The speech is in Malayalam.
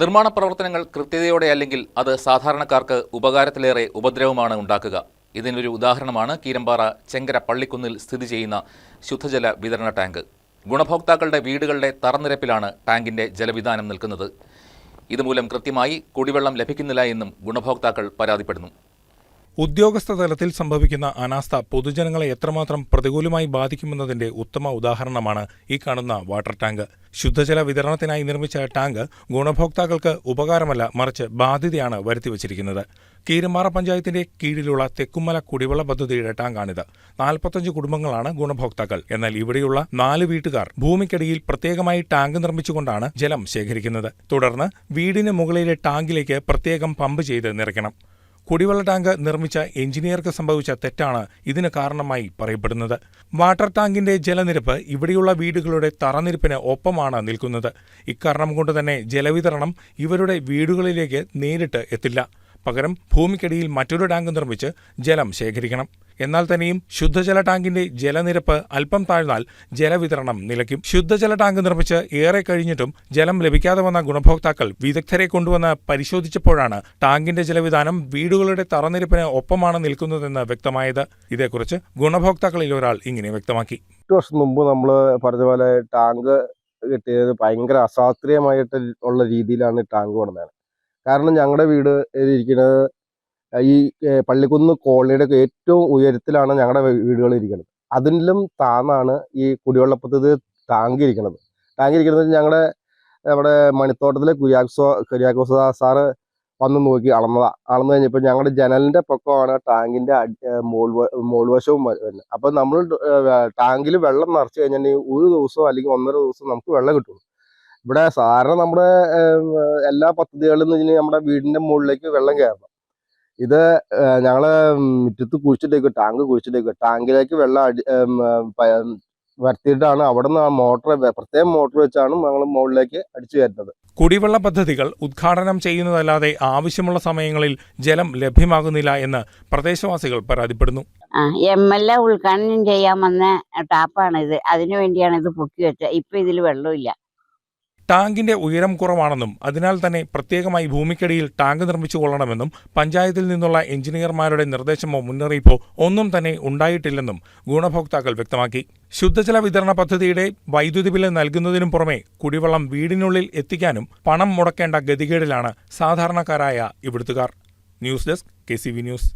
നിർമ്മാണ പ്രവർത്തനങ്ങൾ കൃത്യതയോടെ അല്ലെങ്കിൽ അത് സാധാരണക്കാർക്ക് ഉപകാരത്തിലേറെ ഉപദ്രവമാണ് ഉണ്ടാക്കുക. ഇതിനൊരു ഉദാഹരണമാണ് കീരമ്പാറ ചെങ്കര പള്ളിക്കുന്നിൽ സ്ഥിതി ചെയ്യുന്ന ശുദ്ധജല വിതരണ ടാങ്ക്. ഗുണഭോക്താക്കളുടെ വീടുകളുടെ തറനിരപ്പിലാണ് ടാങ്കിന്റെ ജലവിതാനം നിൽക്കുന്നത്. ഇതുമൂലം കൃത്യമായി കുടിവെള്ളം ലഭിക്കുന്നില്ല എന്നും ഗുണഭോക്താക്കൾ പരാതിപ്പെടുന്നു. ഉദ്യോഗസ്ഥ തലത്തിൽ സംഭവിക്കുന്ന അനാസ്ഥ പൊതുജനങ്ങളെ എത്രമാത്രം പ്രതികൂലമായി ബാധിക്കുമെന്നതിന്റെ ഉത്തമ ഉദാഹരണമാണ് ഈ കാണുന്ന വാട്ടർ ടാങ്ക്. ശുദ്ധജല വിതരണത്തിനായി നിർമ്മിച്ച ടാങ്ക് ഗുണഭോക്താക്കൾക്ക് ഉപകാരമല്ല, മറിച്ച് ബാധ്യതയാണ് വരുത്തിവച്ചിരിക്കുന്നത്. കീരമ്പാറ പഞ്ചായത്തിന്റെ കീഴിലുള്ള തെക്കുമല കുടിവെള്ള പദ്ധതിയുടെ ടാങ്കാണിത്. 45 കുടുംബങ്ങളാണ് ഗുണഭോക്താക്കൾ. എന്നാൽ ഇവിടെയുള്ള 4 വീട്ടുകാർ ഭൂമിക്കടിയിൽ പ്രത്യേകമായി ടാങ്ക് നിർമ്മിച്ചുകൊണ്ടാണ് ജലം ശേഖരിക്കുന്നത്. തുടർന്ന് വീടിന് മുകളിലെ ടാങ്കിലേക്ക് പ്രത്യേകം പമ്പ് ചെയ്ത് നിറയ്ക്കണം. കുടിവെള്ള ടാങ്ക് നിർമ്മിച്ച എഞ്ചിനീയർക്ക് സംഭവിച്ച തെറ്റാണ് ഇതിന് കാരണമായി പറയപ്പെടുന്നത്. വാട്ടർ ടാങ്കിന്റെ ജലനിരപ്പ് ഇവിടെയുള്ള വീടുകളുടെ തറനിരപ്പിന് ഒപ്പമാണ് നിൽക്കുന്നത്. ഇക്കാരണം കൊണ്ട് തന്നെ ജലവിതരണം ഇവരുടെ വീടുകളിലേക്ക് നേരിട്ട് എത്തില്ല. പകരം ഭൂമിക്കടിയിൽ മറ്റൊരു ടാങ്ക് നിർമ്മിച്ച് ജലം ശേഖരിക്കണം. എന്നാൽ തന്നെയും ശുദ്ധജല ടാങ്കിന്റെ ജലനിരപ്പ് അല്പം താഴ്ന്നാൽ ജലവിതരണം നിലയ്ക്കും. ശുദ്ധജല ടാങ്ക് നിർമ്മിച്ച് ഏറെ കഴിഞ്ഞിട്ടും ജലം ലഭിക്കാതെ വന്ന ഗുണഭോക്താക്കൾ വിദഗ്ധരെ കൊണ്ടുവന്ന് പരിശോധിച്ചപ്പോഴാണ് ടാങ്കിന്റെ ജലവിതാനം വീടുകളുടെ തറനിരപ്പിന് ഒപ്പമാണ് നിൽക്കുന്നതെന്ന് വ്യക്തമായത്. ഇതേക്കുറിച്ച് ഗുണഭോക്താക്കളിൽ ഒരാൾ ഇങ്ങനെ വ്യക്തമാക്കി. 8 വർഷം മുമ്പ് നമ്മൾ പറഞ്ഞ പോലെ ടാങ്ക് കിട്ടിയത് ഭയങ്കര അശാസ്ത്രീയമായിട്ട് ഉള്ള രീതിയിലാണ് ടാങ്ക് കൊണ്ടുവന്നത്. കാരണം ഞങ്ങളുടെ വീട് ഇരിക്കുന്നത് ഈ പള്ളിക്കുന്ന് കോളനിയുടെ ഏറ്റവും ഉയരത്തിലാണ് ഞങ്ങളുടെ വീടുകൾ ഇരിക്കുന്നത്. അതിലും താന്നാണ് ഈ കുടിവെള്ള പദ്ധതി ടാങ്ക് ഇരിക്കുന്നത്. ഞങ്ങളുടെ നമ്മുടെ മണിത്തോട്ടത്തിലെ കുര്യാക്കോസ് സാറ് വന്ന് നോക്കി അളന്നു കഴിഞ്ഞപ്പോൾ ഞങ്ങളുടെ ജനലിന്റെ പൊക്കമാണ് ടാങ്കിന്റെ മോൾവശവും വരുന്നത്. അപ്പം നമ്മൾ ടാങ്കിൽ വെള്ളം നിറച്ച് കഴിഞ്ഞിട്ടുണ്ടെങ്കിൽ ഒരു ദിവസം അല്ലെങ്കിൽ 1.5 ദിവസം നമുക്ക് വെള്ളം കിട്ടുള്ളൂ. ഇവിടെ സാധാരണ നമ്മുടെ എല്ലാ പദ്ധതികളിൽ നിന്ന് നമ്മുടെ വീടിന്റെ മുകളിലേക്ക് വെള്ളം കയറണം. ഇത് ഞങ്ങള് മുറ്റത്ത് ടാങ്ക് കുഴിച്ചിട്ടേക്കും. ടാങ്കിലേക്ക് വെള്ളം വരുത്തിയിട്ടാണ് അവിടെ നിന്ന് പ്രത്യേകം മോട്ടർ വെച്ചാണ് ഞങ്ങൾ മുകളിലേക്ക് അടിച്ചു കയറ്റുന്നത്. കുടിവെള്ള പദ്ധതികൾ ഉദ്ഘാടനം ചെയ്യുന്നതല്ലാതെ ആവശ്യമുള്ള സമയങ്ങളിൽ ജലം ലഭ്യമാകുന്നില്ല എന്ന് പ്രദേശവാസികൾ പരാതിപ്പെടുന്നു. MLA ഉദ്ഘാടനം ചെയ്യാൻ വന്ന ടാപ്പാണിത്. അതിനുവേണ്ടിയാണ് ഇത് പൊക്കി വെച്ചത്. ഇപ്പൊ ഇതിൽ വെള്ളമില്ല. ടാങ്കിന്റെ ഉയരം കുറവാണെന്നും അതിനാൽ തന്നെ പ്രത്യേകമായി ഭൂമിക്കടിയിൽ ടാങ്ക് നിർമ്മിച്ചു കൊള്ളണമെന്നും പഞ്ചായത്തിൽ നിന്നുള്ള എഞ്ചിനീയർമാരുടെ നിർദ്ദേശമോ മുന്നറിയിപ്പോ ഒന്നും തന്നെ ഉണ്ടായിട്ടില്ലെന്നും ഗുണഭോക്താക്കൾ വ്യക്തമാക്കി. ശുദ്ധജല വിതരണ പദ്ധതിയുടെ വൈദ്യുതി ബില്ല് നൽകുന്നതിനും പുറമെ കുടിവെള്ളം വീടിനുള്ളിൽ എത്തിക്കാനും പണം മുടക്കേണ്ട ഗതികേടിലാണ് സാധാരണക്കാരായ ഇവിടുത്തുകാർ. News desk KCV news.